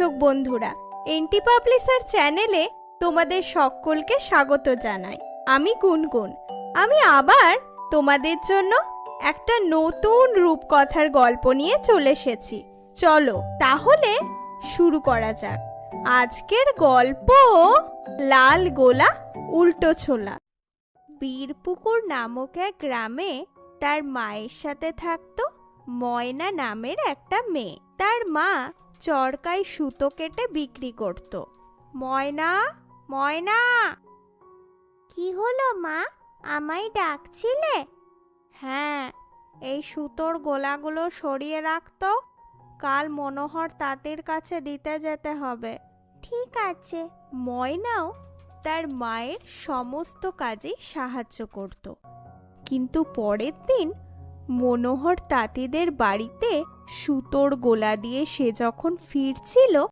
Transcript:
দর্শক বন্ধুরা, এনটি পাবলিশার চ্যানেলে তোমাদের সকলকে স্বাগত জানাই। আমি গুনগুন। আমি আবার তোমাদের জন্য একটা নতুন রূপকথার গল্প নিয়ে চলে এসেছি। চলো তাহলে শুরু করা যাক। আজকের গল্প লাল গোলা উল্টো ছোলা। বীরপুকুর নামক এক গ্রামে তার মায়ের সাথে থাকতো ময়না নামের একটা মেয়ে। তার মা চরকায় সুতো কেটে বিক্রি করত। ময়না, ময়না। কি হলো মা, আমায় ডাকছিলে? হ্যাঁ, এই সুতোর গোলাগুলো সরিয়ে রাখতো, কাল মনোহর তাঁতির কাছে দিতে যেতে হবে। ঠিক আছে। ময়নাও তার মায়ের সমস্ত কাজেই সাহায্য করত। কিন্তু পরের দিন মনোহর তাঁতিদের বাড়িতে সুতোর গোলা দিয়ে সে যখন ফিরছিল